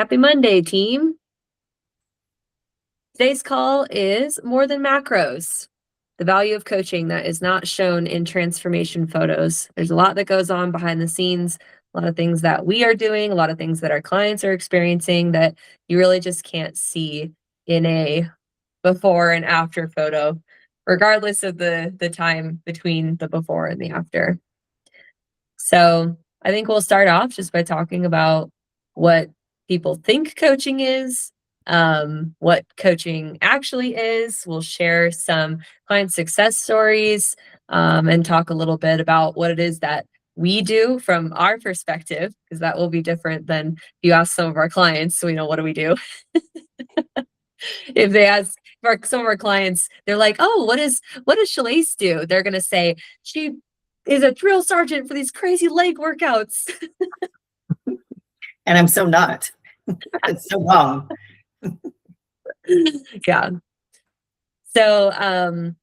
Happy Monday, team. Today's call is more than macros. The value of coaching that is not shown in transformation photos. There's a lot that goes on behind the scenes, a lot of things that we are doing, a lot of things that our clients are experiencing that you really just can't see in a before and after photo, regardless of the time between the before and the after. So I think we'll start off just by talking about what people think coaching is, what coaching actually is. We'll share some client success stories, and talk a little bit about what it is that we do from our perspective, because that will be different than if you ask some of our clients. So we know, what do we do? If they ask some of our clients, they're like, "Oh, what does Shalise do?" They're gonna say, "She is a drill sergeant for these crazy leg workouts." And I'm so not. It's so wrong. Yeah. So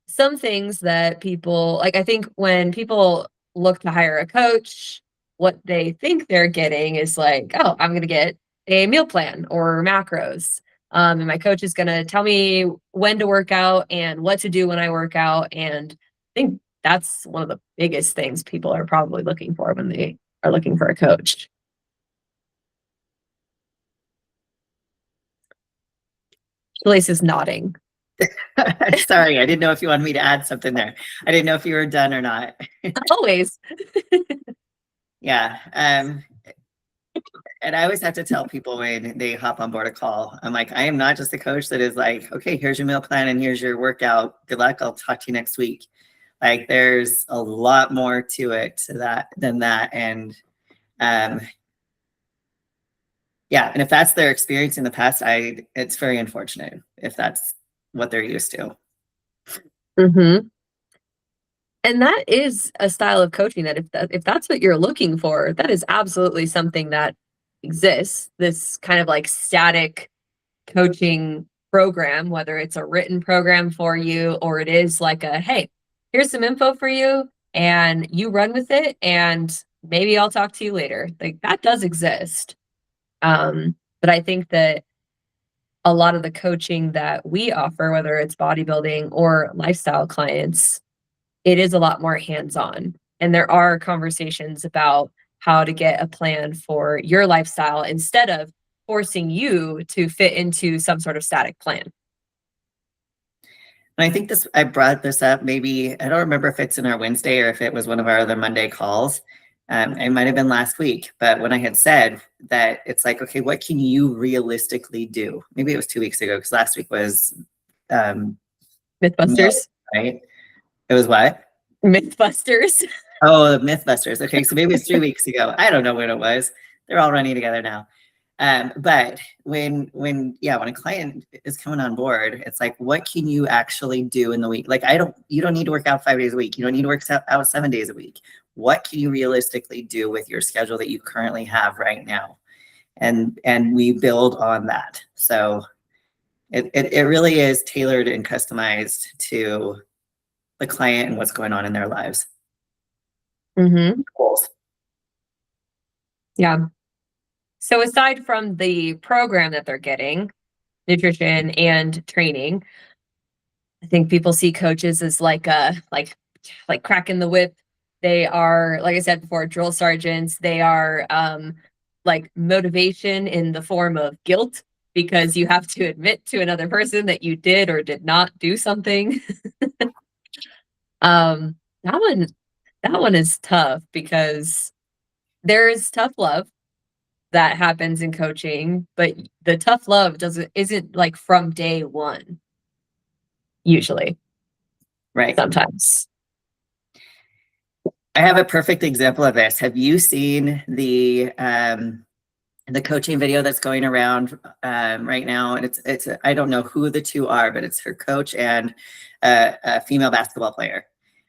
some things that people like, I think when people look to hire a coach, what they think they're getting is like, oh, I'm going to get a meal plan or macros. And my coach is going to tell me when to work out and what to do when I work out. And I think that's one of the biggest things people are probably looking for when they are looking for a coach. Shalise is nodding. Sorry, I didn't know if you wanted me to add something there. I didn't know if you were done or not. Always. Yeah. And I always have to tell people when they hop on board a call, I'm like, I am not just a coach that is like, okay, here's your meal plan and here's your workout. Good luck. I'll talk to you next week. Like, there's a lot more to it than that. And yeah, and if that's their experience in the past, it's very unfortunate if that's what they're used to. Mm-hmm. And that is a style of coaching that if that's what you're looking for, that is absolutely something that exists. This kind of like static coaching program, whether it's a written program for you or it is like a, hey, here's some info for you and you run with it and maybe I'll talk to you later. Like, that does exist. But I think that a lot of the coaching that we offer, whether it's bodybuilding or lifestyle clients, it is a lot more hands-on. And there are conversations about how to get a plan for your lifestyle instead of forcing you to fit into some sort of static plan. And I think I brought this up, maybe, I don't remember if it's in our Wednesday or if it was one of our other Monday calls. It might have been last week, but when I had said that it's like, okay, what can you realistically do? Maybe it was 2 weeks ago, because last week was Mythbusters. Right? It was what? Mythbusters. Oh, Mythbusters. Okay, so maybe it's 3 weeks ago. I don't know when it was. They're all running together now. But when a client is coming on board, it's like, what can you actually do in the week? Like, you don't need to work out 5 days a week. You don't need to work out 7 days a week. What can you realistically do with your schedule that you currently have right now? And we build on that. So it really is tailored and customized to the client and what's going on in their lives. Mm-hmm. Goals. Yeah. So aside from the program that they're getting, nutrition and training, I think people see coaches as like cracking the whip. They are, like I said before, drill sergeants. They are like motivation in the form of guilt, because you have to admit to another person that you did or did not do something. That one is tough, because there is tough love that happens in coaching, but the tough love isn't like from day one, usually. Right. Sometimes. I have a perfect example of this. Have you seen the coaching video that's going around right now? And it's I don't know who the two are, but it's her coach and a female basketball player,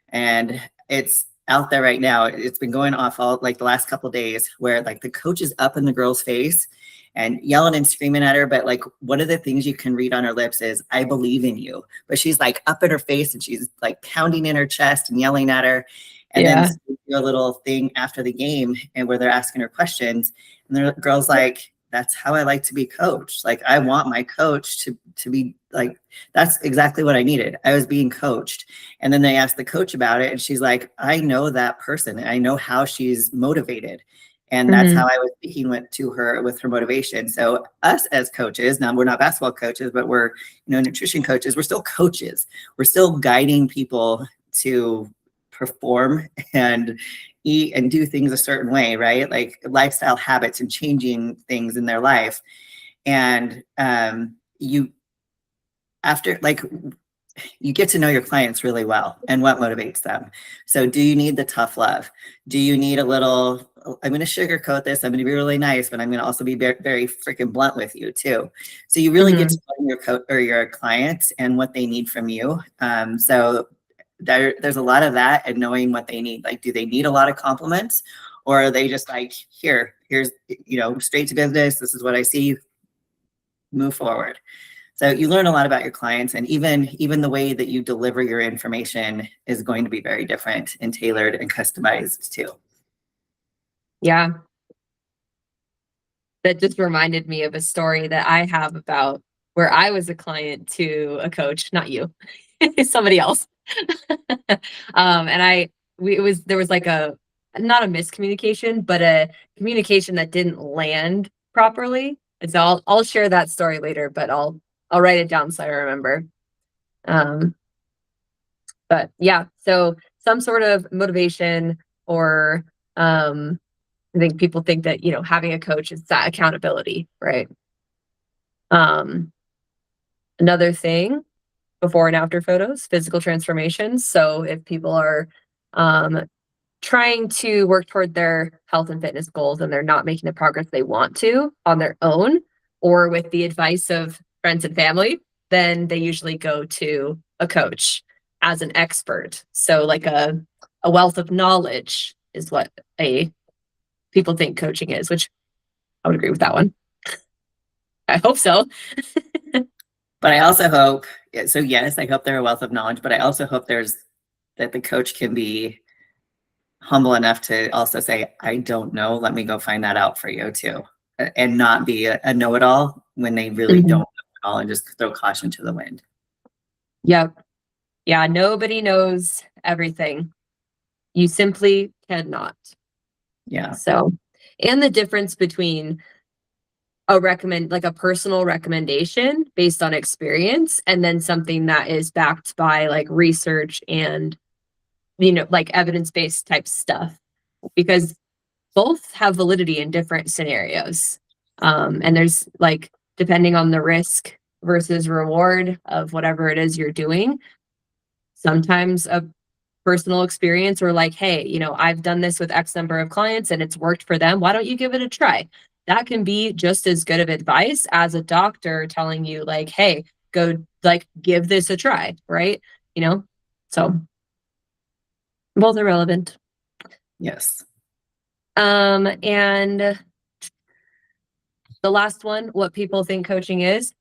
and it's out there right now. It's been going off all like the last couple of days, where like the coach is up in the girl's face and yelling and screaming at her. But like, one of the things you can read on her lips is, "I believe in you." But she's like up in her face and she's like pounding in her chest and yelling at her. And then do a little thing after the game, and where they're asking her questions, and the girl's like, that's how I like to be coached. Like, I want my coach to be like, that's exactly what I needed. I was being coached. And then they asked the coach about it, and she's like, I know that person, and I know how she's motivated. And that's how I was speaking to her with her motivation. So us as coaches, now we're not basketball coaches, but we're, nutrition coaches. We're still coaches. We're still guiding people to perform and eat and do things a certain way, right? Like lifestyle habits and changing things in their life. And after, like, you get to know your clients really well and what motivates them. So do you need the tough love? Do you need a little, I'm going to sugarcoat this, I'm going to be really nice, but I'm going to also be very, very freaking blunt with you too. So you really get to know your coach or your clients and what they need from you. So there's a lot of that, and knowing what they need. Like, do they need a lot of compliments, or are they just like, here's, straight to business. This is what I see. Move forward. So you learn a lot about your clients, and even the way that you deliver your information is going to be very different and tailored and customized too. Yeah. That just reminded me of a story that I have about where I was a client to a coach, not you, somebody else. And there was like not a miscommunication, but a communication that didn't land properly. And so I'll share that story later, but I'll write it down so I remember. But yeah, so some sort of motivation, or I think people think that, having a coach is that accountability, right? Another thing, before and after photos, physical transformations. So if people are trying to work toward their health and fitness goals and they're not making the progress they want to on their own, or with the advice of friends and family, then they usually go to a coach as an expert. So like a wealth of knowledge is what people think coaching is, which I would agree with that one. I hope so. But I also hope, so yes, I hope they're a wealth of knowledge, but I also hope that the coach can be humble enough to also say, I don't know, let me go find that out for you too. And not be a know-it-all when they really don't know it all, and just throw caution to the wind. Yep. Yeah, nobody knows everything. You simply cannot. Yeah. So, and the difference between a personal recommendation based on experience, and then something that is backed by like research and, like evidence-based type stuff, because both have validity in different scenarios. And there's like, depending on the risk versus reward of whatever it is you're doing, sometimes a personal experience, or like, hey, I've done this with X number of clients and it's worked for them, why don't you give it a try? That can be just as good of advice as a doctor telling you like, hey, go like give this a try, right? So both are relevant. Yes. And the last one, what people think coaching is.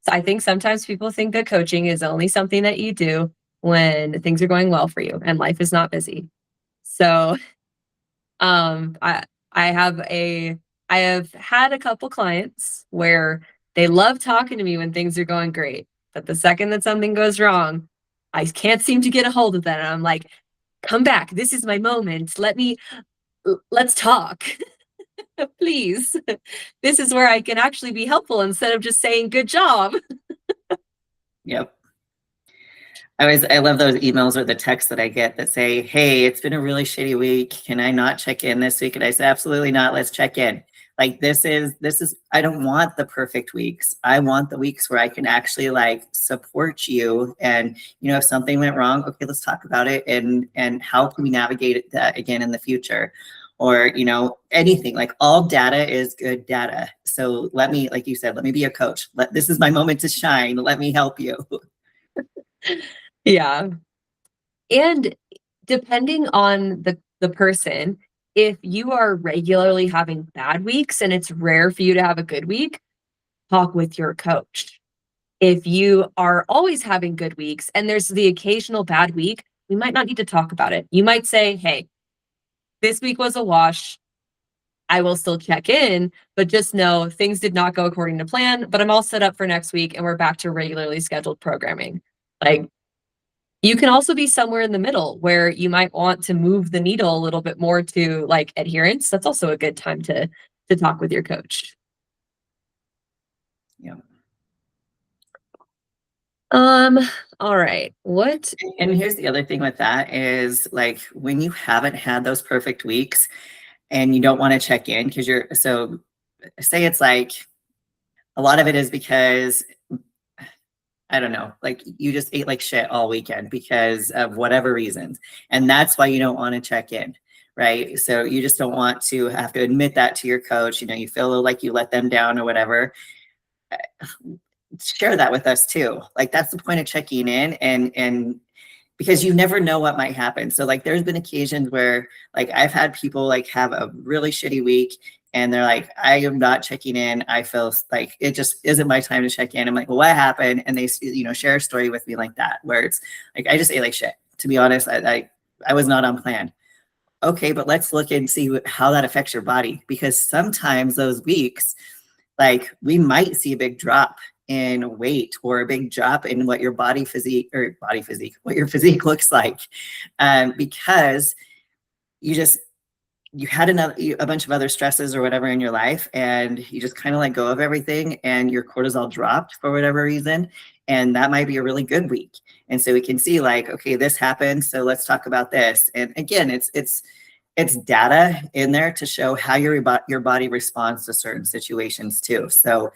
So I think sometimes people think that coaching is only something that you do when things are going well for you and life is not busy. So I have had a couple clients where they love talking to me when things are going great, but the second that something goes wrong, I can't seem to get a hold of them. And I'm like, come back. This is my moment. Let's talk. Please. This is where I can actually be helpful instead of just saying good job. Yep. I love those emails or the texts that I get that say, hey, it's been a really shitty week. Can I not check in this week? And I say, absolutely not. Let's check in. Like, this is, I don't want the perfect weeks. I want the weeks where I can actually like support you. And, if something went wrong, okay, let's talk about it. And how can we navigate that again in the future? Or, anything. Like, all data is good data. So let me, like you said, let me be a coach. This is my moment to shine. Let me help you. Yeah. And depending on the person, if you are regularly having bad weeks and it's rare for you to have a good week, talk with your coach. If you are always having good weeks and there's the occasional bad week, we might not need to talk about it. You might say, hey, this week was a wash. I will still check in, but just know things did not go according to plan, but I'm all set up for next week and we're back to regularly scheduled programming. Like, you can also be somewhere in the middle where you might want to move the needle a little bit more to like adherence. That's also a good time to talk with your coach. Yeah. All right. What And here's the other thing with that is like when you haven't had those perfect weeks and you don't want to check in because so say it's like a lot of it is because I don't know, like you just ate like shit all weekend because of whatever reasons. And that's why you don't want to check in, right? So you just don't want to have to admit that to your coach. You feel like you let them down or whatever. Share that with us too. Like that's the point of checking in and because you never know what might happen. So like there's been occasions where like I've had people like have a really shitty week and they're like, I am not checking in. I feel like it just isn't my time to check in. I'm like, well, what happened? And they, share a story with me like that, where it's like, I just ate like shit. To be honest, I was not on plan. Okay, but let's look and see how that affects your body, because sometimes those weeks, like we might see a big drop in weight or a big drop in what your what your physique looks like, because you had a bunch of other stresses or whatever in your life, and you just kind of let go of everything, and your cortisol dropped for whatever reason, and that might be a really good week. And so we can see like, okay, this happened, so let's talk about this. And again, it's data in there to show how your body responds to certain situations too. So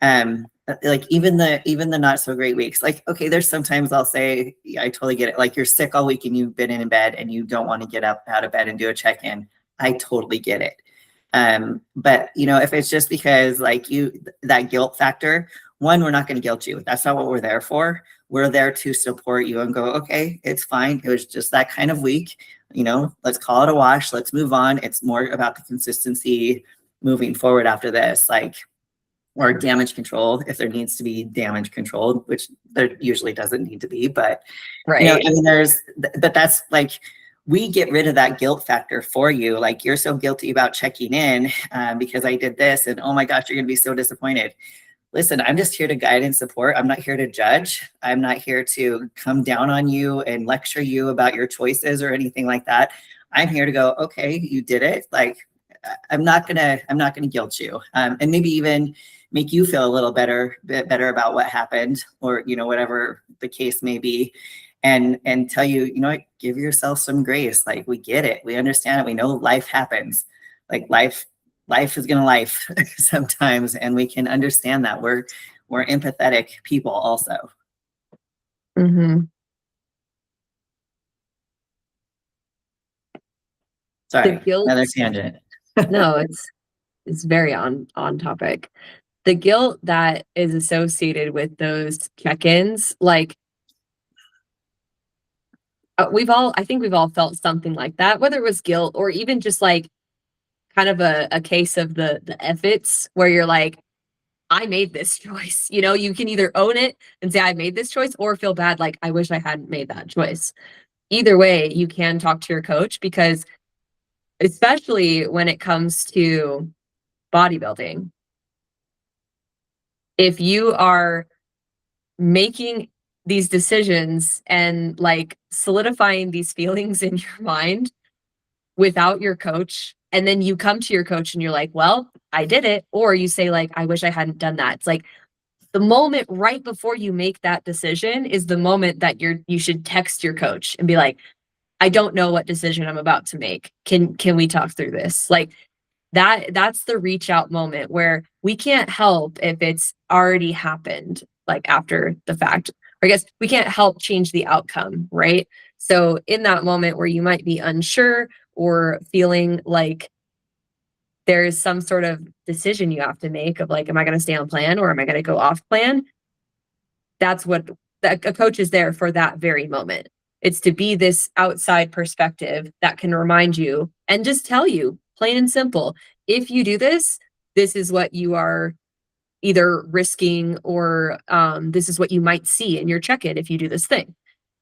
like even the not so great weeks, like, okay, there's sometimes I'll say, yeah, I totally get it. Like you're sick all week and you've been in bed and you don't want to get up out of bed and do a check-in. I totally get it. But if it's just because like that guilt factor, one, we're not going to guilt you. That's not what we're there for. We're there to support you and go, okay, it's fine. It was just that kind of week. Let's call it a wash. Let's move on. It's more about the consistency moving forward after this, like, or damage control if there needs to be damage controlled, which there usually doesn't need to be. But, right. I mean, but that's like, we get rid of that guilt factor for you. Like you're so guilty about checking in because I did this and oh my gosh, you're going to be so disappointed. Listen, I'm just here to guide and support. I'm not here to judge. I'm not here to come down on you and lecture you about your choices or anything like that. I'm here to go, okay, you did it. Like, I'm not gonna guilt you, and maybe even make you feel a little bit better about what happened, or whatever the case may be, and tell you, give yourself some grace. Like we get it, we understand it, we know life happens. Like life is gonna life sometimes, and we can understand that. We're empathetic people also. Mm-hmm. Sorry, The guilt. another tangent. No, it's very on topic. The guilt that is associated with those check-ins, like I think we've all felt something like that, whether it was guilt or even just like kind of a case of the efforts where you're like, I made this choice. You can either own it and say I made this choice or feel bad like I wish I hadn't made that choice. Either way, you can talk to your coach, because especially when it comes to bodybuilding, if you are making these decisions and like solidifying these feelings in your mind without your coach, and then you come to your coach and you're like, well, I did it, or you say like, I wish I hadn't done that. It's like the moment right before you make that decision is the moment that you should text your coach and be like, I don't know what decision I'm about to make. Can we talk through this? Like that's the reach out moment where we can't help if it's already happened, like after the fact. Or I guess we can't help change the outcome, right? So in that moment where you might be unsure or feeling like there's some sort of decision you have to make of like, am I going to stay on plan or am I going to go off plan? That's what a coach is there for, that very moment. It's to be this outside perspective that can remind you and just tell you plain and simple, if you do this, this is what you are either risking, or this is what you might see in your check-in if you do this thing.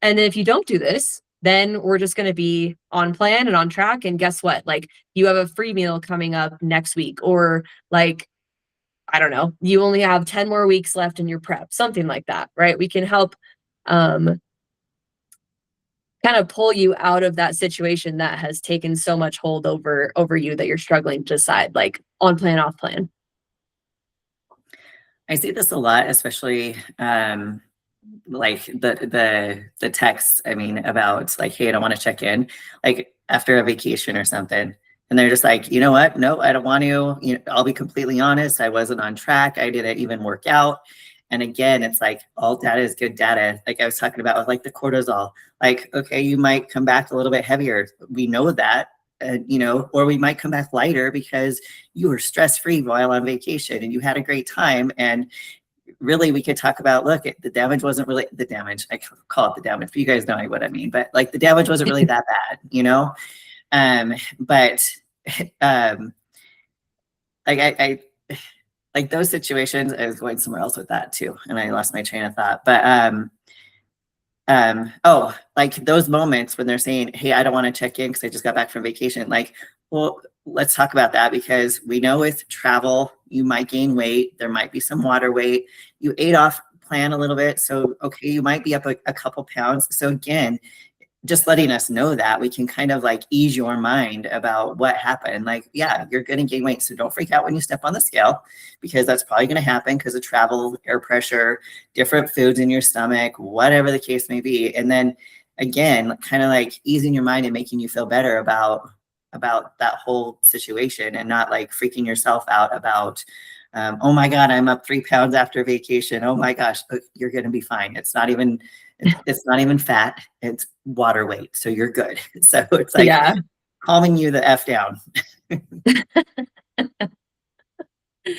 And if you don't do this, then we're just going to be on plan and on track. And guess what? Like, you have a free meal coming up next week, or like, I don't know, you only have 10 more weeks left in your prep, something like that, right? We can help um, kind of pull you out of that situation that has taken so much hold over you that you're struggling to decide, like, on plan, off plan. I see this a lot, especially like the texts, I mean, about like, hey, I don't want to check in, like after a vacation or something. And they're just like, you know what? No, I don't want to. You know, I'll be completely honest. I wasn't on track. I didn't even work out. And again, it's like all data is good data. Like I was talking about with like the cortisol, like, okay, you might come back a little bit heavier. We know that, you know, or we might come back lighter because you were stress-free while on vacation and you had a great time. And really we could talk about, look, the damage wasn't really the damage. I call it the damage, but you guys know what I mean. But like the damage wasn't really that bad, you know? But like I like those situations, I was going somewhere else with that too. And I lost my train of thought. But oh, like those moments when they're saying, hey, I don't want to check in because I just got back from vacation. Like, well, let's talk about that, because we know with travel, you might gain weight. There might be some water weight. You ate off plan a little bit. So, okay, you might be up a couple pounds. So again, just letting us know that we can kind of like ease your mind about what happened. Like, yeah, you're going to gain weight. So don't freak out when you step on the scale, because that's probably going to happen because of travel, air pressure, different foods in your stomach, whatever the case may be. And then again, kind of like easing your mind and making you feel better about that whole situation, and not like freaking yourself out about, oh my God, I'm up 3 pounds after vacation. Oh my gosh, you're going to be fine. It's not even fat, it's water weight. So you're good. So it's like Yeah. calming you the F down.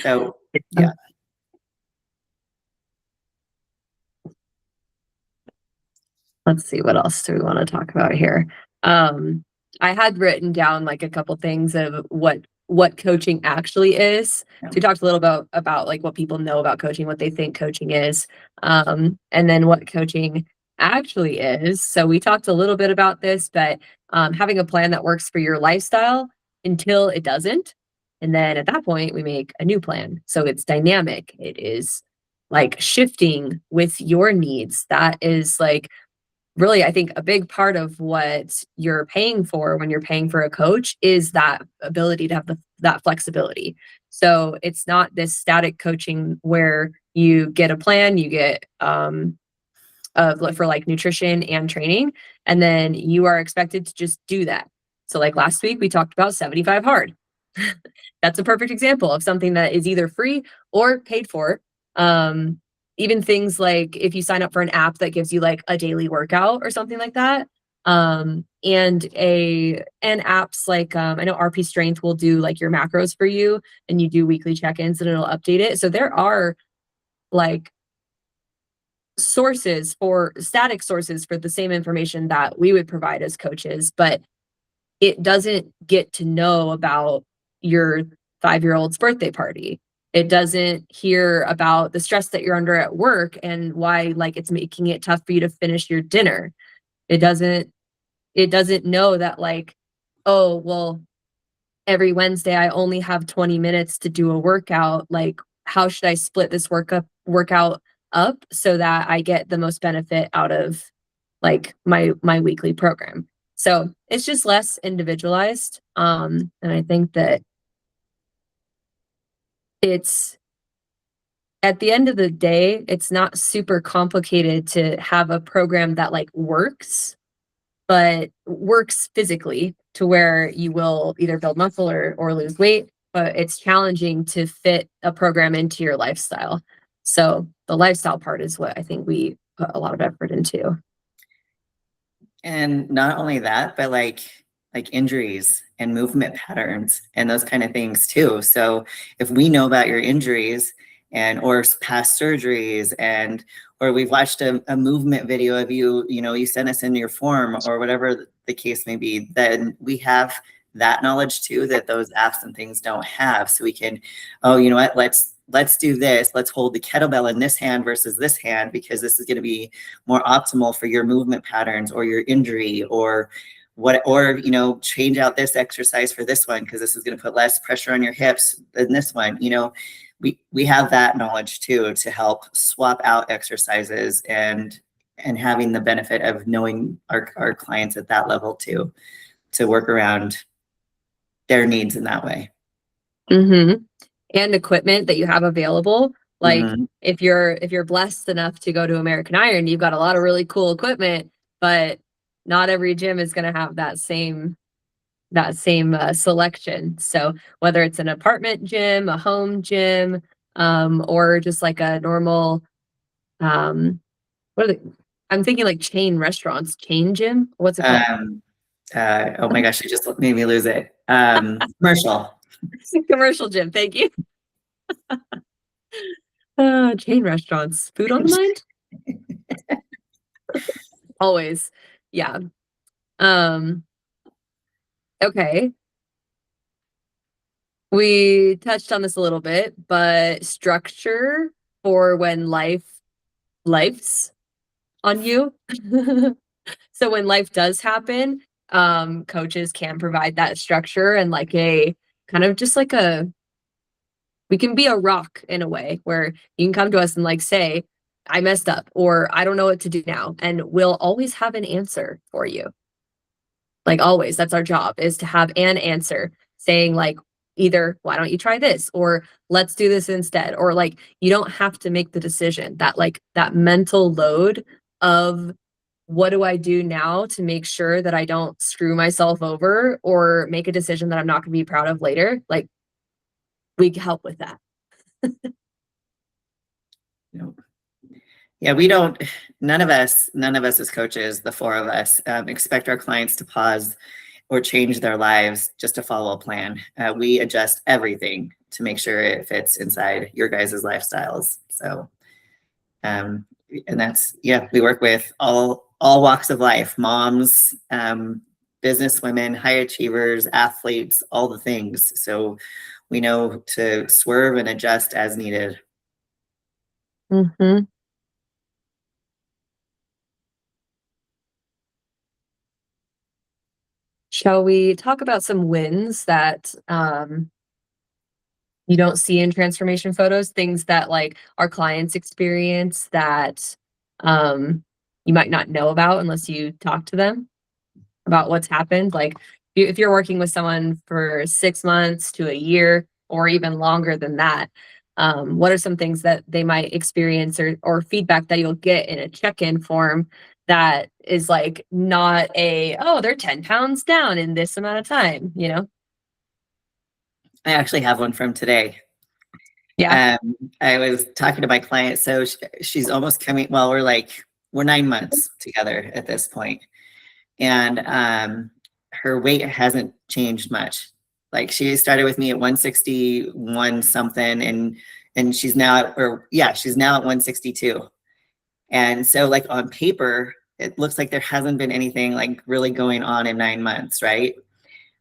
So yeah. Let's see, what else do we want to talk about here? I had written down like a couple things of what coaching actually is. Yeah. So we talked a little about like what people know about coaching, what they think coaching is, and then what coaching actually is. So we talked a little bit about this, but having a plan that works for your lifestyle until it doesn't. And then at that point, we make a new plan. So it's dynamic. It is like shifting with your needs. That is like really, I think, a big part of what you're paying for when you're paying for a coach is that ability to have that flexibility. So it's not this static coaching where you get a plan, you get for like nutrition and training, and then you are expected to just do that. So like last week we talked about 75 hard. That's a perfect example of something that is either free or paid for. Um, Even things like if you sign up for an app that gives you like a daily workout or something like that. And apps like I know RP Strength will do like your macros for you, and you do weekly check-ins and it'll update it. So there are like static sources for the same information that we would provide as coaches, but it doesn't get to know about your 5-year-old's birthday party. It doesn't hear about the stress that you're under at work and why like it's making it tough for you to finish your dinner. It doesn't know that like, oh, well, every Wednesday I only have 20 minutes to do a workout. Like, how should I split this workout up so that I get the most benefit out of like my weekly program? So it's just less individualized. And I think that it's at the end of the day, it's not super complicated to have a program that like works, but works physically to where you will either build muscle or lose weight. But it's challenging to fit a program into your lifestyle. So the lifestyle part is what I think we put a lot of effort into. And not only that, but like injuries and movement patterns and those kind of things too. So if we know about your injuries and or past surgeries, and or we've watched a movement video of you, you know, you sent us in your form or whatever the case may be, then we have that knowledge too that those apps and things don't have. So we can, oh, you know what, let's do this. Let's hold the kettlebell in this hand versus this hand, because this is going to be more optimal for your movement patterns or your injury, or what, or, you know, change out this exercise for this one, because this is going to put less pressure on your hips than this one. You know, we have that knowledge too, to help swap out exercises, and having the benefit of knowing our clients at that level too, to work around their needs in that way. Mm-hmm. And equipment that you have available. Like Mm-hmm. if you're blessed enough to go to American Iron, you've got a lot of really cool equipment, but not every gym is going to have that same selection. So whether it's an apartment gym, a home gym, or just like a normal, what are the, I'm thinking like chain restaurants, chain gym. What's it called? Oh my gosh, you just made me lose it. Commercial. Commercial gym. Thank you. Chain restaurants. Food on the mind? Always. Yeah. Um, okay. We touched on this a little bit, but structure for when life's on you. So when life does happen, coaches can provide that structure and like a kind of just like we can be a rock in a way where you can come to us and like say, I messed up or I don't know what to do now. And we'll always have an answer for you. Like always, that's our job, is to have an answer saying like either why don't you try this, or let's do this instead, or like you don't have to make the decision. That like that mental load of what do I do now to make sure that I don't screw myself over or make a decision that I'm not going to be proud of later. Like we can help with that. Nope. Yeah, we don't, none of us as coaches, the four of us, expect our clients to pause or change their lives just to follow a plan. We adjust everything to make sure it fits inside your guys' lifestyles. So, and that's, yeah, we work with all walks of life, moms, business women, high achievers, athletes, all the things. So we know to swerve and adjust as needed. Mm-hmm. Shall we talk about some wins that you don't see in transformation photos, things that like our clients experience that you might not know about unless you talk to them about what's happened? Like if you're working with someone for 6 months to a year or even longer than that, what are some things that they might experience or feedback that you'll get in a check-in form that is like not oh, they're 10 pounds down in this amount of time, you know? I actually have one from today. Yeah. I was talking to my client, so she's almost coming. Well, we're 9 months together at this point, and her weight hasn't changed much. Like she started with me at 161 something, and she's now she's now at 162. And so like on paper, it looks like there hasn't been anything like really going on in 9 months, right?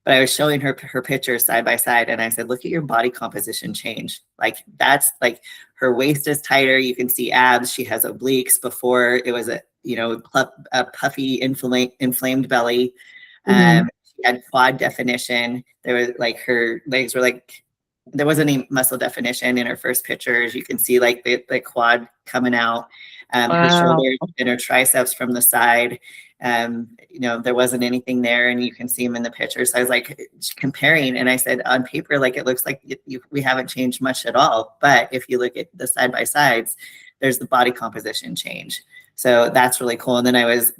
But I was showing her pictures side by side, and I said, look at your body composition change. Like that's like her waist is tighter. You can see abs. She has obliques. Before it was a puffy, inflamed belly. She had quad definition. There was like her legs were like, there wasn't any muscle definition in her first pictures. You can see like the quad coming out, her Wow. shoulders and her triceps from the side. There wasn't anything there, and you can see them in the pictures. So I was like comparing, and I said, on paper, like it looks like we haven't changed much at all. But if you look at the side by sides, there's the body composition change. So that's really cool. And then I was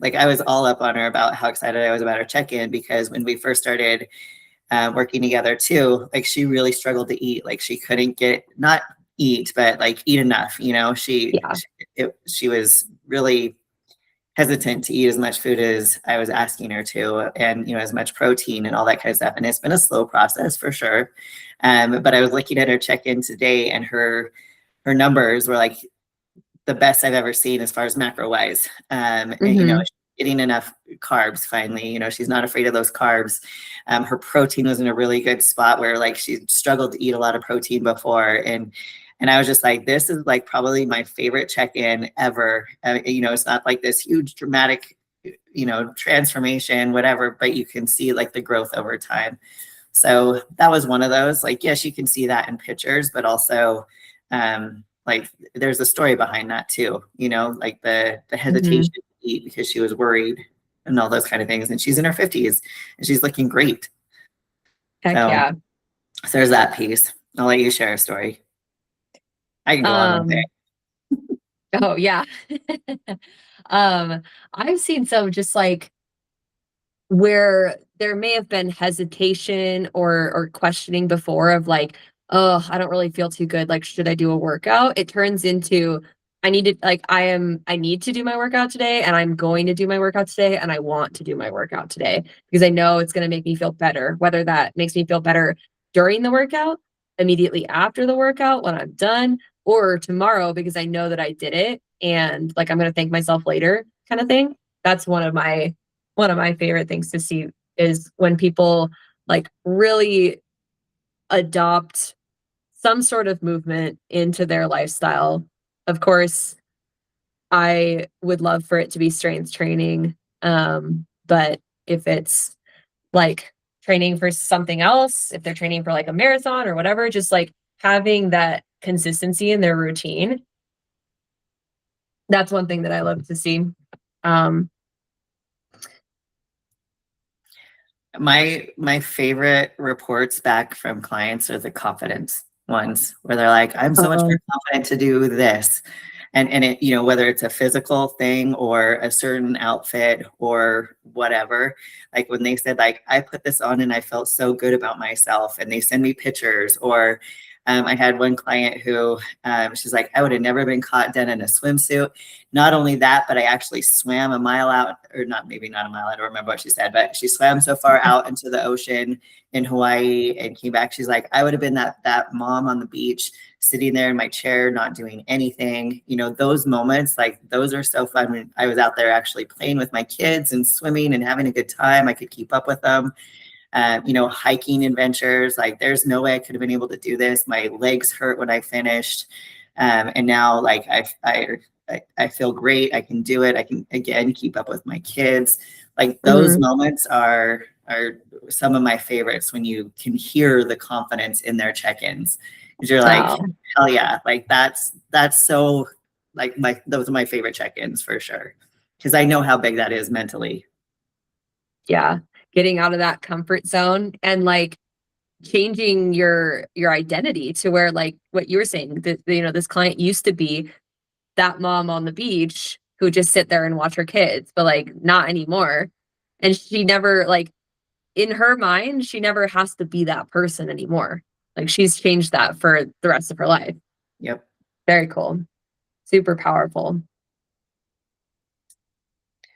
all up on her about how excited I was about her check-in, because when we first started working together too, like she really struggled to eat. Like she couldn't not eat, but like eat enough. She was really hesitant to eat as much food as I was asking her to, and as much protein and all that kind of stuff. And it's been a slow process for sure. But I was looking at her check-in today, and her numbers were like the best I've ever seen as far as macro wise. And getting enough carbs finally. She's not afraid of those carbs. Her protein was in a really good spot, where like she struggled to eat a lot of protein before, and And I was just like, this is like probably my favorite check-in ever. It's not like this huge dramatic, transformation, whatever, but you can see like the growth over time. So that was one of those. Like, yes, you can see that in pictures, but also like there's a story behind that too, like the Hmm. hesitation to eat because she was worried and all those kind of things. And she's in her 50s and she's looking great. Heck So, yeah. so there's that piece. I'll let you share a story. I can go on all day. Um, oh yeah. I've seen some just like where there may have been hesitation or questioning before of like, oh, I don't really feel too good. Like, should I do a workout? It turns into I need to do my workout today and I'm going to do my workout today and I want to do my workout today because I know it's going to make me feel better, whether that makes me feel better during the workout, immediately after the workout when I'm done, or tomorrow because I know that I did it and like I'm going to thank myself later kind of thing. That's one of my favorite things to see is when people like really adopt some sort of movement into their lifestyle. Of course, I would love for it to be strength training. But if it's like training for something else, if they're training for like a marathon or whatever, just like having that consistency in their routine, that's one thing that I love to see. Um, My favorite reports back from clients are the confidence ones where they're like, I'm so much more oh, confident to do this. And it, whether it's a physical thing or a certain outfit or whatever, like when they said, like, I put this on and I felt so good about myself, and they send me pictures, or I had one client who she's like, I would have never been caught dead in a swimsuit. Not only that, but I actually swam a mile out, or not, maybe not a mile, I don't remember what she said, but she swam so far out into the ocean in Hawaii and came back. She's like, I would have been that mom on the beach sitting there in my chair, not doing anything. Those moments, like those are so fun. When I was out there actually playing with my kids and swimming and having a good time, I could keep up with them. Hiking adventures, like there's no way I could have been able to do this. My legs hurt when I finished. And now like I feel great. I can do it. I can again keep up with my kids. Like those mhm. moments are some of my favorites when you can hear the confidence in their check-ins. Because you're like, Oh, hell yeah, like that's so like those are my favorite check-ins for sure. Because I know how big that is mentally. yeah. Getting out of that comfort zone and like changing your identity to where like what you were saying that this client used to be that mom on the beach who just sit there and watch her kids, but like not anymore. And she never like in her mind, she never has to be that person anymore. Like she's changed that for the rest of her life. Yep. Very cool. Super powerful.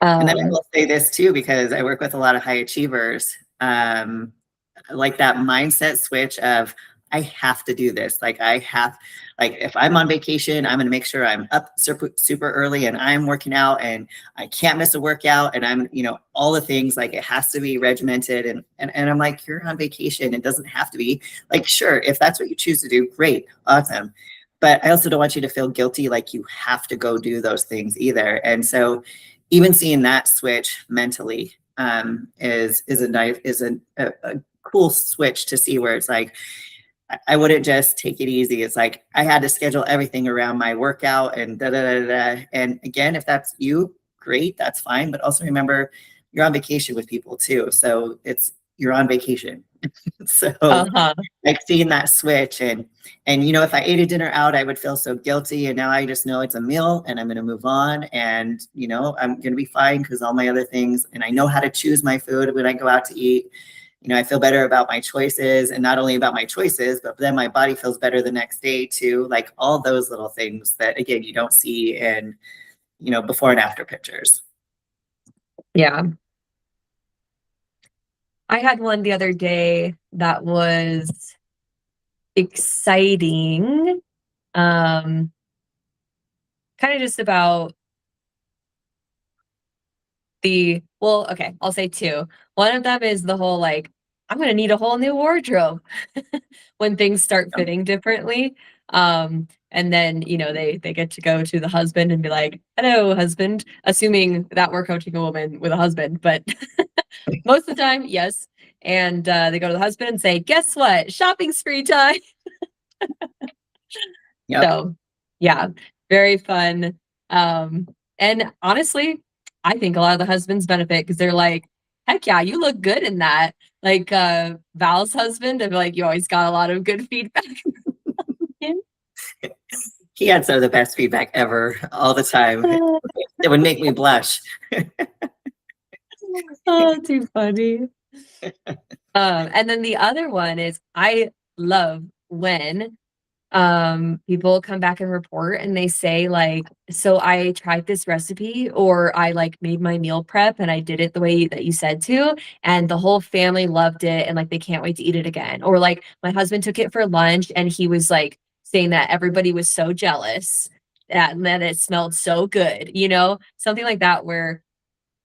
And then I Um, will say this too, because I work with a lot of high achievers. Like that mindset switch of I have to do this. Like if I'm on vacation, I'm going to make sure I'm up super early and I'm working out and I can't miss a workout and I'm, all the things, like it has to be regimented. And I'm like, you're on vacation. It doesn't have to be. Like, sure, if that's what you choose to do, great, awesome. But I also don't want you to feel guilty like you have to go do those things either. And so even seeing that switch mentally is a cool switch to see where it's like I wouldn't just take it easy. It's like I had to schedule everything around my workout and da da da da. And again, if that's you, great, that's fine. But also remember, you're on vacation with people too, so you're on vacation. So uh-huh. like seeing that switch and if I ate a dinner out, I would feel so guilty, and now I just know it's a meal and I'm going to move on, and I'm going to be fine because all my other things, and I know how to choose my food when I go out to eat. I feel better about my choices, and not only about my choices, but then my body feels better the next day too. Like all those little things that again you don't see in before and after pictures. Yeah. I had one the other day that was exciting. Um, Kind of just about well, okay, I'll say two. One of them is the whole like, I'm gonna need a whole new wardrobe when things start fitting differently. And then, they get to go to the husband and be like, hello, husband, assuming that we're coaching a woman with a husband, but most of the time, yes. And they go to the husband and say, guess what? Shopping spree time. Yep. So yeah, very fun. And honestly, I think a lot of the husbands benefit because they're like, heck yeah, you look good in that. Like Val's husband, I feel like you always got a lot of good feedback. He had some of the best feedback ever, all the time. It would make me blush. Oh, too funny. And then the other one is I love when people come back and report and they say like, so I tried this recipe or I like made my meal prep and I did it the way that you said to, and the whole family loved it and like they can't wait to eat it again. Or like my husband took it for lunch and he was like saying that everybody was so jealous that it smelled so good, something like that, where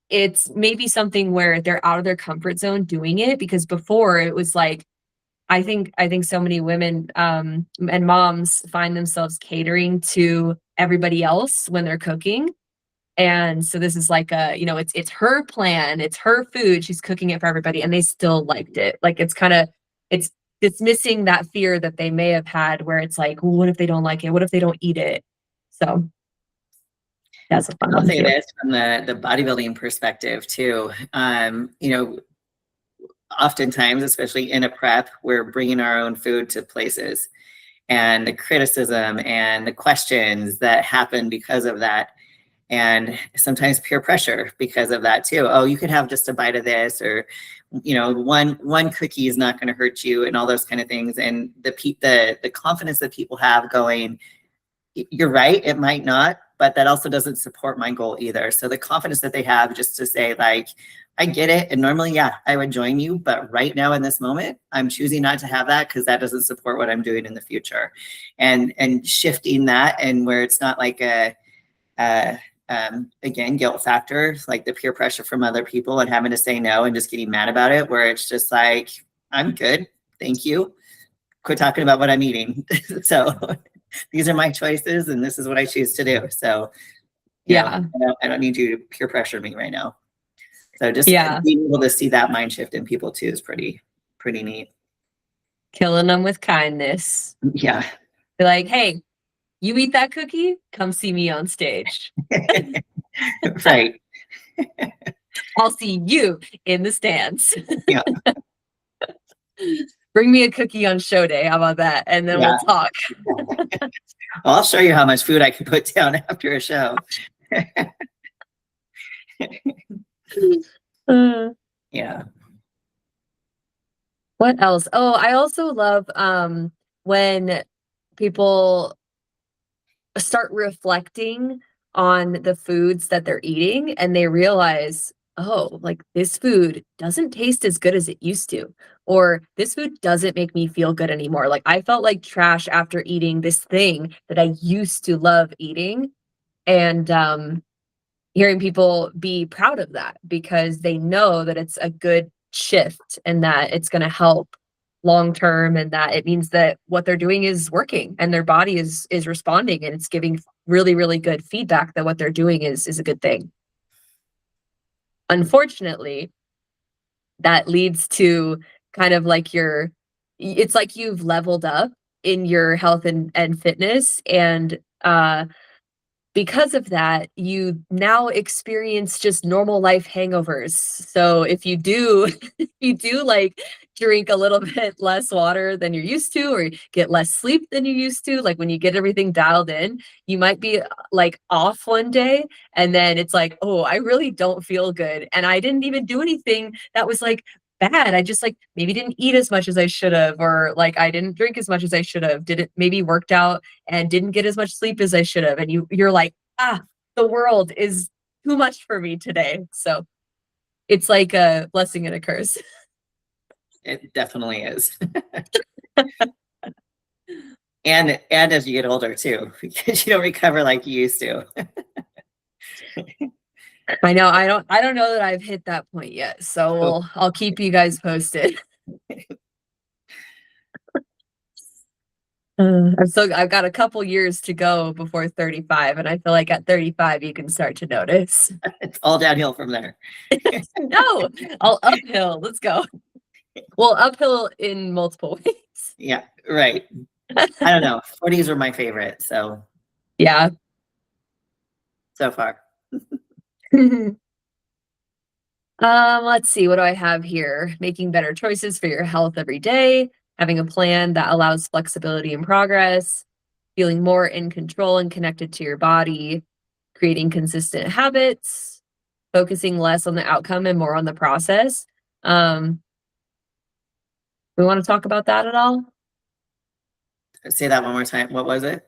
it's maybe something where they're out of their comfort zone doing it, because before it was like, I think so many women and moms find themselves catering to everybody else when they're cooking. And so this is like it's her plan, it's her food, she's cooking it for everybody, and they still liked it. Like it's dismissing that fear that they may have had, where it's like, well, what if they don't like it? What if they don't eat it? So that's a fun I'll one say too. this from the bodybuilding perspective too. Oftentimes, especially in a prep, we're bringing our own food to places, and the criticism and the questions that happen because of that, and sometimes peer pressure because of that too. Oh, you could have just a bite of this, or one cookie is not going to hurt you, and all those kind of things. And the confidence that people have going, you're right, it might not, but that also doesn't support my goal either. So the confidence that they have just to say like, I get it, and normally, yeah, I would join you, but right now in this moment, I'm choosing not to have that because that doesn't support what I'm doing in the future. And shifting that, and where it's not like again, guilt factor, like the peer pressure from other people and having to say no and just getting mad about it, where it's just like, I'm good, thank you, quit talking about what I'm eating. So these are my choices and this is what I choose to do. So Yeah. I don't need you to peer pressure me right now. So just Yeah. being able to see that mind shift in people too is pretty neat. Killing them with kindness. Yeah. Be like, hey, you eat that cookie? Come see me on stage. Right. I'll see you in the stands. Yeah. Bring me a cookie on show day. How about that? And then we'll talk. Well, I'll show you how much food I can put down after a show. Yeah. What else? Oh, I also love when people start reflecting on the foods that they're eating and they realize, oh, like this food doesn't taste as good as it used to, or this food doesn't make me feel good anymore. Like I felt like trash after eating this thing that I used to love eating. And hearing people be proud of that because they know that it's a good shift and that it's going to help long term, and that it means that what they're doing is working and their body is responding and it's giving really, really good feedback that what they're doing is a good thing. Unfortunately, that leads to kind of like it's like you've leveled up in your health and fitness, and because of that, you now experience just normal life hangovers. So if you do, if you do like drink a little bit less water than you're used to, or get less sleep than you used to, like when you get everything dialed in, you might be like off one day and then it's like, oh, I really don't feel good. And I didn't even do anything that was like bad. I just like maybe didn't eat as much as I should have, or like I didn't drink as much as I should have, didn't maybe worked out and didn't get as much sleep as I should have. And you're like, the world is too much for me today. So it's like a blessing and a curse. It definitely is. And as you get older too, because you don't recover like you used to. I know. I don't know that I've hit that point yet. So I'll keep you guys posted. I've got a couple years to go before 35, and I feel like at 35 you can start to notice. It's all downhill from there. No, all uphill. Let's go. Well, uphill in multiple ways. Yeah, right. I don't know. 40s are my favorite, so Yeah. so far. Let's see. What do I have here? Making better choices for your health every day, having a plan that allows flexibility and progress, feeling more in control and connected to your body, creating consistent habits, focusing less on the outcome and more on the process. Um, we want to talk about that at all? Say that one more time. What was it?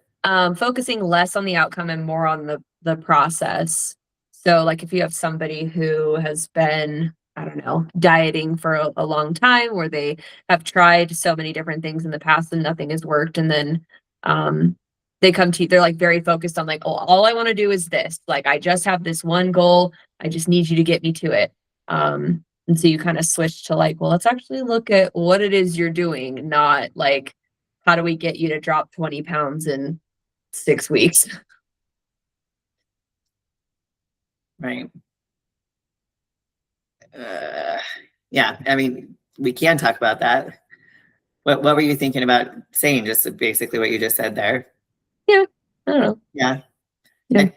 Focusing less on the outcome and more on the process. So, like, if you have somebody who has been, I don't know, dieting for a long time, where they have tried so many different things in the past and nothing has worked, and then they come to you, they're like very focused on like, oh, all I want to do is this. Like, I just have this one goal. I just need you to get me to it. And so you kind of switch to like, well, let's actually look at what it is you're doing, not like, how do we get you to drop 20 pounds in 6 weeks? Right. Yeah, I mean, we can talk about that. What were you thinking about saying? Just basically what you just said there. Yeah, I don't know. Yeah. Yeah.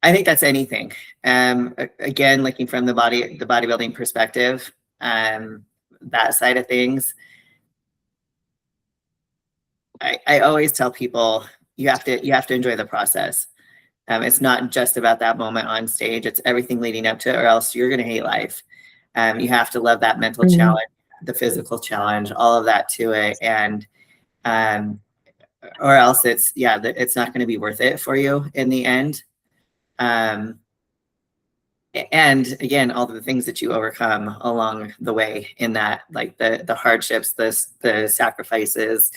I think that's anything. Again, looking from the bodybuilding perspective, that side of things, I always tell people you have to enjoy the process. It's not just about that moment on stage; it's everything leading up to it, or else you're going to hate life. You have to love that mental challenge, the physical challenge, all of that to it, and or else it's not going to be worth it for you in the end. And again, all the things that you overcome along the way in that, like the hardships, the sacrifices,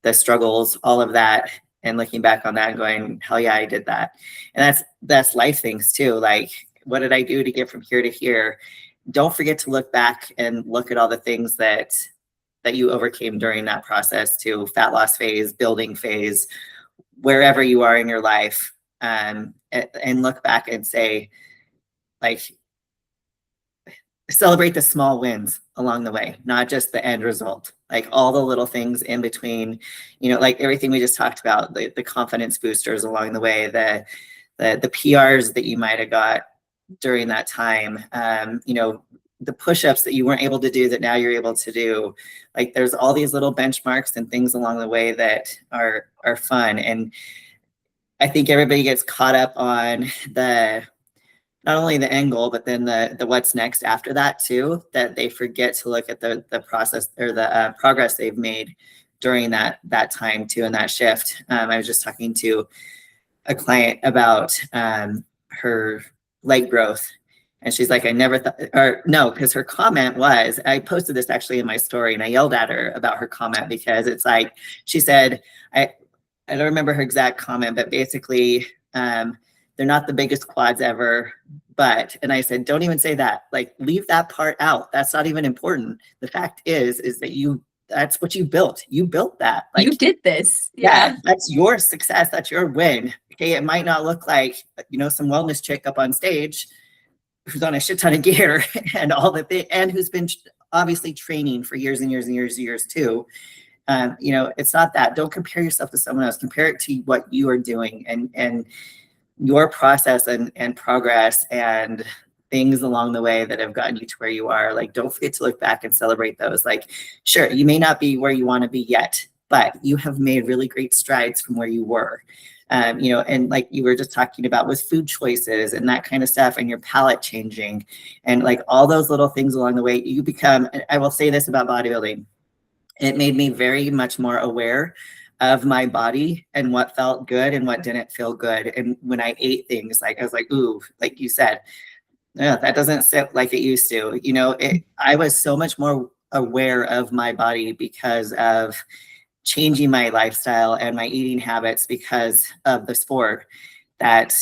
the struggles, all of that, and looking back on that and going, hell yeah, I did that. And that's life things too. Like, what did I do to get from here to here? Don't forget to look back and look at all the things that you overcame during that process, to fat loss phase, building phase, wherever you are in your life, and look back and say, like, celebrate the small wins along the way, not just the end result, like all the little things in between, like everything we just talked about, the confidence boosters along the way, the PRs that you might have got during that time, the push-ups that you weren't able to do that now you're able to do. Like, there's all these little benchmarks and things along the way that are fun. And I think everybody gets caught up on not only the end goal, but then the what's next after that too, that they forget to look at the process or the progress they've made during that time too, and that shift. I was just talking to a client about her leg growth, and she's like, I never thought, or no, because her comment was, I posted this actually in my story, and I yelled at her about her comment, because it's like, she said, I don't remember her exact comment, but basically, they're not the biggest quads ever, but, and I said, don't even say that. Like, leave that part out. That's not even important. The fact is that that's what you built. You built that. Like, you did this. Yeah, that's your success. That's your win. Okay, it might not look like, some wellness chick up on stage who's on a shit ton of gear and all that, and who's been obviously training for years and years and years and years too. It's not that. Don't compare yourself to someone else. Compare it to what you are doing and your process and progress and things along the way that have gotten you to where you are. Like, don't forget to look back and celebrate those. Like, sure, you may not be where you want to be yet, but you have made really great strides from where you were. And like you were just talking about with food choices and that kind of stuff, and your palate changing, and like all those little things along the way, you become, I will say this about bodybuilding, it made me very much more aware of my body and what felt good and what didn't feel good. And when I ate things, like, I was like, ooh, like you said, yeah, that doesn't sit like it used to. I was so much more aware of my body because of changing my lifestyle and my eating habits because of the sport, that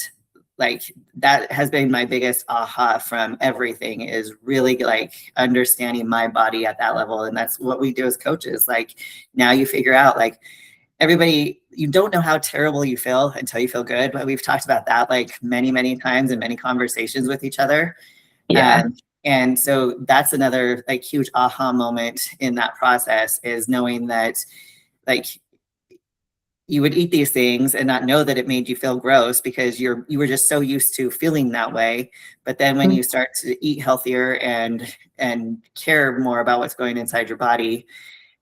like that has been my biggest aha from everything, is really like understanding my body at that level. And that's what we do as coaches. Like now you figure out, like, everybody, you don't know how terrible you feel until you feel good. But we've talked about that like many, many times in many conversations with each other. Yeah. And so that's another like huge aha moment in that process, is knowing that like you would eat these things and not know that it made you feel gross because you were just so used to feeling that way. But then when you start to eat healthier and care more about what's going inside your body,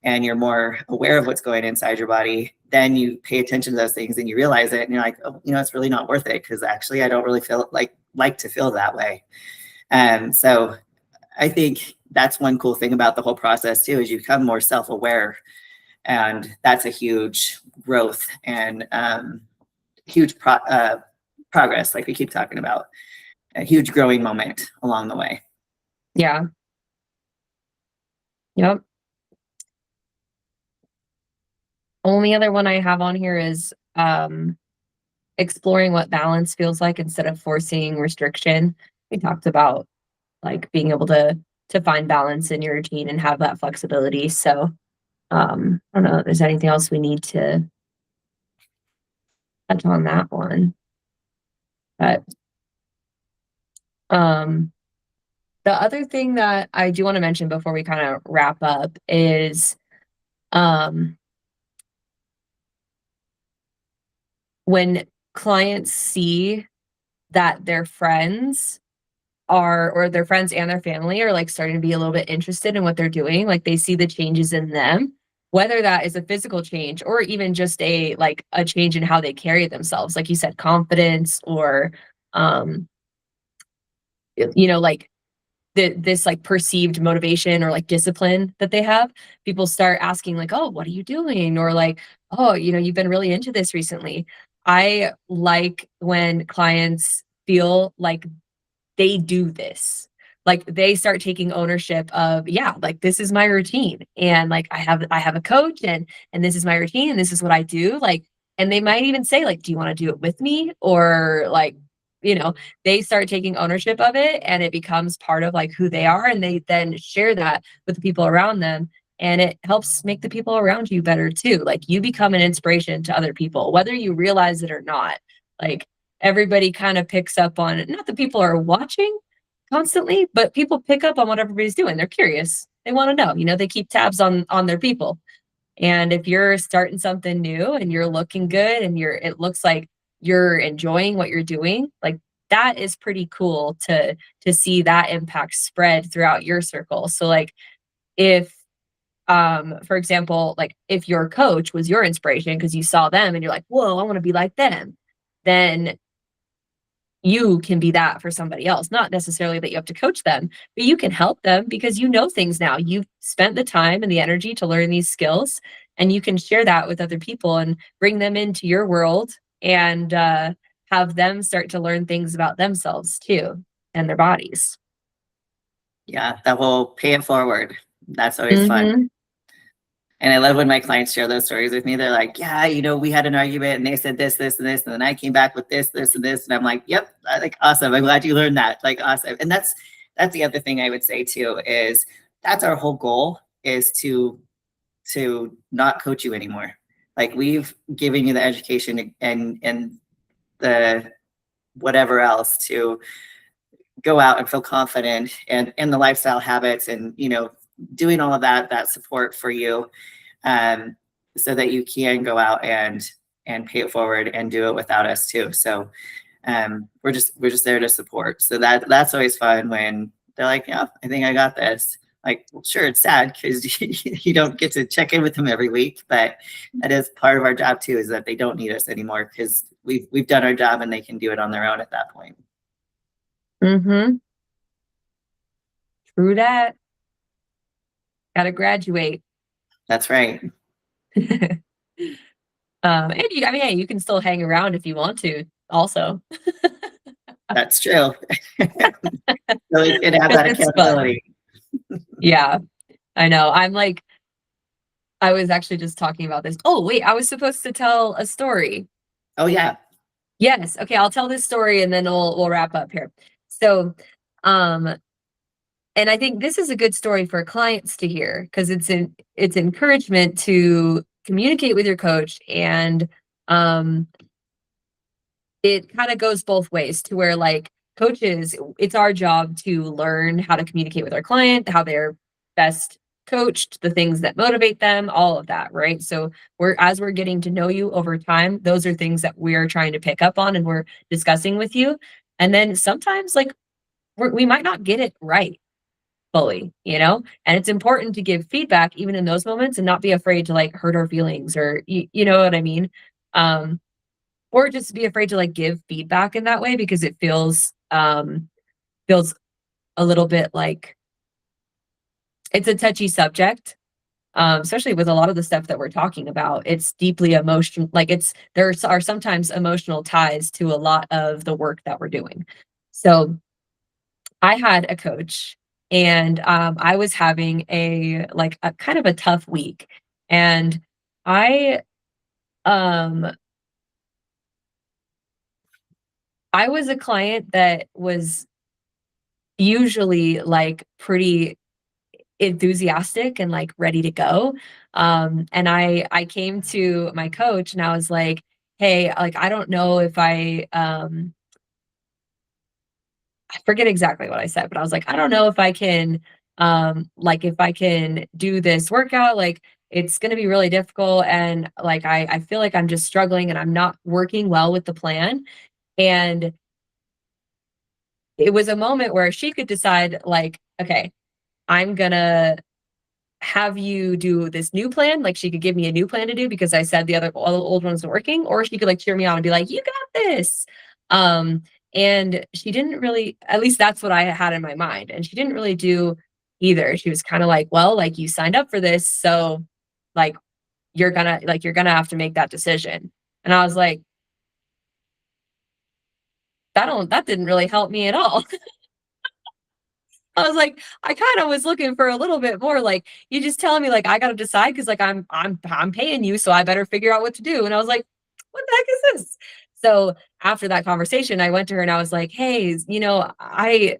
and you're more aware of what's going inside your body, then you pay attention to those things and you realize it, and you're like, oh, it's really not worth it, because actually I don't really feel like to feel that way. And so I think that's one cool thing about the whole process too, is you become more self-aware, and that's a huge growth and huge progress, like we keep talking about, a huge growing moment along the way. Yeah. Yep. Only other one I have on here is exploring what balance feels like instead of forcing restriction. We talked about like being able to find balance in your routine and have that flexibility. So I don't know if there's anything else we need to touch on that one. But the other thing that I do want to mention before we kind of wrap up is when clients see that their friends or their friends and their family are like starting to be a little bit interested in what they're doing, like they see the changes in them, whether that is a physical change or even just a like a change in how they carry themselves, like you said, confidence or um like this like perceived motivation or like discipline that they have. People start asking like, oh, what are you doing? Or like, oh, you've been really into this recently. I like when clients feel like they do this. Like they start taking ownership of, yeah, like this is my routine. And like I have a coach and this is my routine and this is what I do. Like, and they might even say, like, do you want to do it with me? Or like, you know, they start taking ownership of it and it becomes part of like who they are. And they then share that with the people around them. And it helps make the people around you better too. Like you become an inspiration to other people, whether you realize it or not. Like everybody kind of picks up on it. Not that people are watching constantly, but people pick up on what everybody's doing. They're curious. They want to know. They keep tabs on their people. And if you're starting something new and you're looking good and it looks like you're enjoying what you're doing, like that is pretty cool to see that impact spread throughout your circle. So like if for example, like if your coach was your inspiration because you saw them and you're like, whoa, I want to be like them, then you can be that for somebody else. Not necessarily that you have to coach them, but you can help them because you know things now. You've spent the time and the energy to learn these skills, and you can share that with other people and bring them into your world and have them start to learn things about themselves too and their bodies. Yeah, that will pay it forward. That's always fun. Mm-hmm. And I love when my clients share those stories with me. They're like, yeah, we had an argument and they said this, this, and this. And then I came back with this, this, and this. And I'm like, yep, like awesome. I'm glad you learned that. Like awesome. And that's the other thing I would say too, is that's our whole goal, is to not coach you anymore. Like we've given you the education and the whatever else to go out and feel confident and the lifestyle habits and doing all of that support for you, so that you can go out and pay it forward and do it without us too. So we're just there to support. So that's always fun when they're like, yeah, I think I got this. Like, well, sure, it's sad because you don't get to check in with them every week, but that is part of our job too, is that they don't need us anymore because we've done our job and they can do it on their own at that point. Mm-hmm. True that. Gotta graduate. That's right. And I mean, hey, you can still hang around if you want to also. That's true. So it's good to have that It's fun. accountability. Yeah, I know. I was actually just talking about this. Oh, wait, I was supposed to tell a story. Oh yeah. Yes. Okay, I'll tell this story and then we'll wrap up here. So, um, and I think this is a good story for clients to hear because it's encouragement to communicate with your coach, and um it kind of goes both ways to where like coaches, it's our job to learn how to communicate with our client, how they're best coached, the things that motivate them, all of that, right? So we're getting to know you over time, those are things that we're trying to pick up on and we're discussing with you. And then sometimes like we might not get it right fully, you know? And it's important to give feedback even in those moments and not be afraid to like hurt our feelings or you know what I mean? Um or just be afraid to like give feedback in that way because it feels a little bit like it's a touchy subject, especially with a lot of the stuff that we're talking about. It's deeply emotional, like it's are sometimes emotional ties to a lot of the work that we're doing. So I had a coach, and I was having a like a kind of a tough week, and I um I was a client that was usually like pretty enthusiastic and like ready to go. And I came to my coach and I was like, hey, like I don't know if I forget exactly what I said, but I was like, I don't know if I can like if I can do this workout, like it's gonna be really difficult. And like I feel like I'm just struggling and I'm not working well with the plan. And it was a moment where she could decide, like, okay, I'm gonna have you do this new plan. Like she could give me a new plan to do because I said the other all the old ones were working, or she could like cheer me on and be like, "You got this." Um, and she didn't really, at least that's what I had in my mind. And she didn't really do either. She was kind of like, "Well, like you signed up for this, so like you're gonna have to make that decision." And I was like, that didn't really help me at all." I was like, I kind of was looking for a little bit more like you just telling me like I gotta decide because like I'm paying you, so I better figure out what to do. And I was like, what the heck is this? So after that conversation, I went to her and I was like, hey, you know, I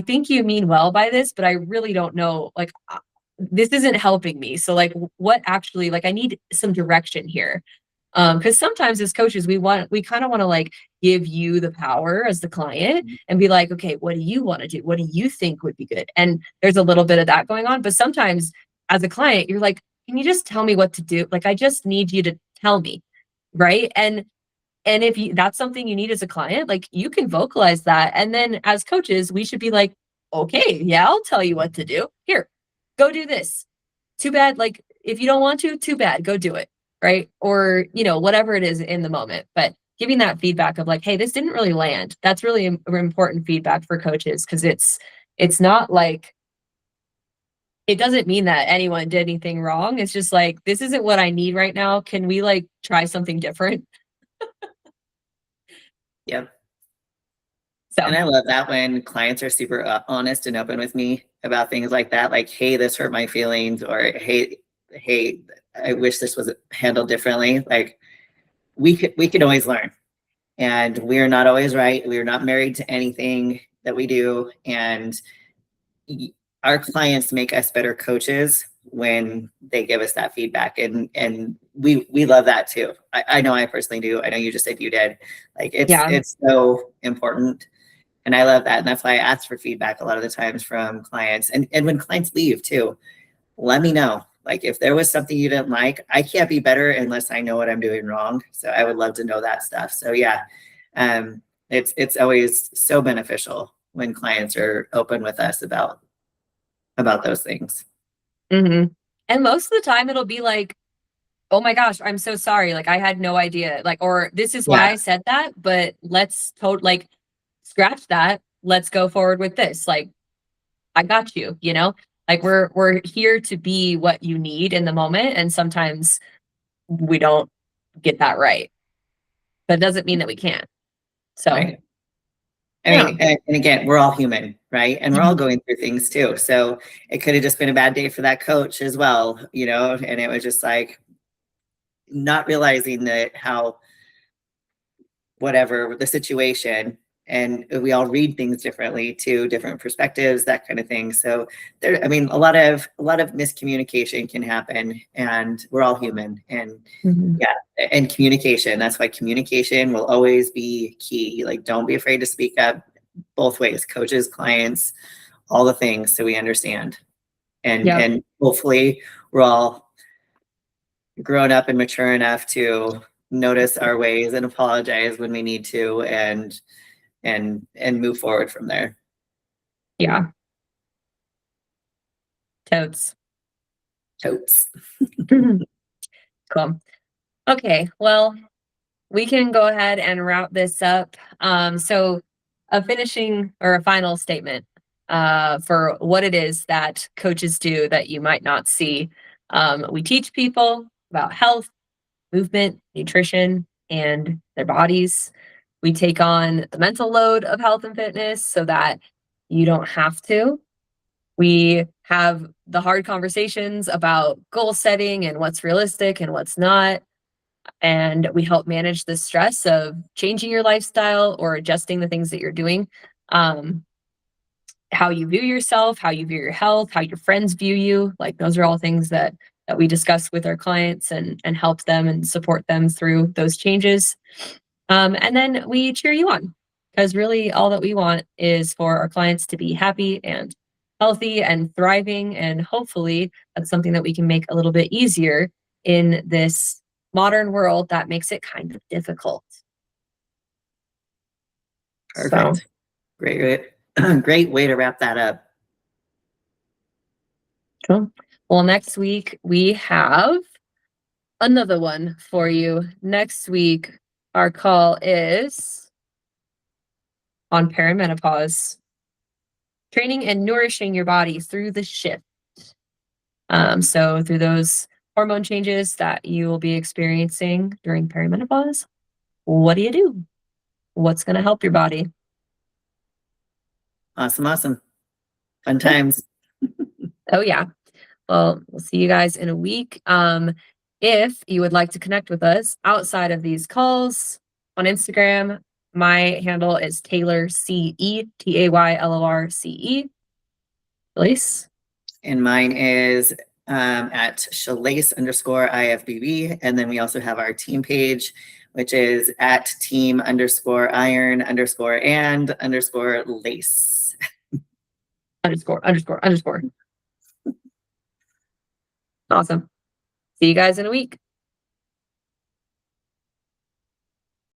think you mean well by this, but I really don't know. Like this isn't helping me. So like what actually like I need some direction here. Because sometimes as coaches, we kind of want to like give you the power as the client and be like, okay, what do you want to do? What do you think would be good? And there's a little bit of that going on. But sometimes as a client, you're like, can you just tell me what to do? Like, I just need you to tell me. Right. And if that's something you need as a client, like you can vocalize that. And then as coaches, we should be like, okay, yeah, I'll tell you what to do. Here, go do this. Too bad. Like, if you don't want to, too bad. Go do it. Right. Or, you know, whatever it is in the moment. But giving that feedback of like, hey, this didn't really land. That's really important feedback for coaches because it's not like, it doesn't mean that anyone did anything wrong. It's just like, this isn't what I need right now. Can we like try something different? Yep. And So, I love that when clients are super honest and open with me about things like that, like, hey, this hurt my feelings, or hey, I wish this was handled differently. Like we can always learn, and we're not always right. We're not married to anything that we do, and our clients make us better coaches when they give us that feedback, and we love that too. I know I personally do. I know you just said you did. Like yeah. it's so important, and I love that. And that's why I ask for feedback a lot of the times from clients. And when clients leave too, let me know. Like if there was something you didn't like, I can't be better unless I know what I'm doing wrong. So I would love to know that stuff. So yeah, it's always so beneficial when clients are open with us about those things. Hmm. And most of the time it'll be like, oh my gosh, I'm so sorry. Like I had no idea. Like, or this is why Yeah, I said that, but like scratch that. Let's go forward with this. Like, I got you, you know? Like we're here to be what you need in the moment. And sometimes we don't get that right. But it doesn't mean that we can't. So right. I yeah. mean, and again, we're all human, right? And we're all Mhm. going through things too. So it could have just been a bad day for that coach as well, and it was just like not realizing that how whatever the situation, and we all read things differently too, different perspectives, that kind of thing. So there, I mean, a lot of miscommunication can happen, and we're all human. And yeah, and communication, that's why communication will always be key. Like, don't be afraid to speak up, both ways, coaches, clients, all the things, so we understand. And hopefully we're all grown up and mature enough to notice our ways and apologize when we need to, and move forward from there. Yeah. Totes. Cool. Okay, well, we can go ahead and wrap this up. So a finishing or a final statement for what it is that coaches do that you might not see. We teach people about health, movement, nutrition, and their bodies. We take on the mental load of health and fitness so that you don't have to. We have the hard conversations about goal setting and what's realistic and what's not. And we help manage the stress of changing your lifestyle or adjusting the things that you're doing. How you view yourself, how you view your health, how your friends view you. Like, those are all things that we discuss with our clients and help them and support them through those changes. And then we cheer you on, because really all that we want is for our clients to be happy and healthy and thriving. And hopefully that's something that we can make a little bit easier in this modern world that makes it kind of difficult. Perfect. So, great way to wrap that up. cool. Well, next week we have another one for you. Next week, our call is on perimenopause, training and nourishing your body through the shift. So through those hormone changes that you will be experiencing during perimenopause, what do you do? What's going to help your body? Awesome. Fun times. Oh, yeah. Well, we'll see you guys in a week. If you would like to connect with us outside of these calls on Instagram, my handle is Taylor CE, TAYLORCE. Elise? And mine is at Shalace_IFBB. And then we also have our team page, which is at team_iron_and_lace. ____. Awesome. See you guys in a week.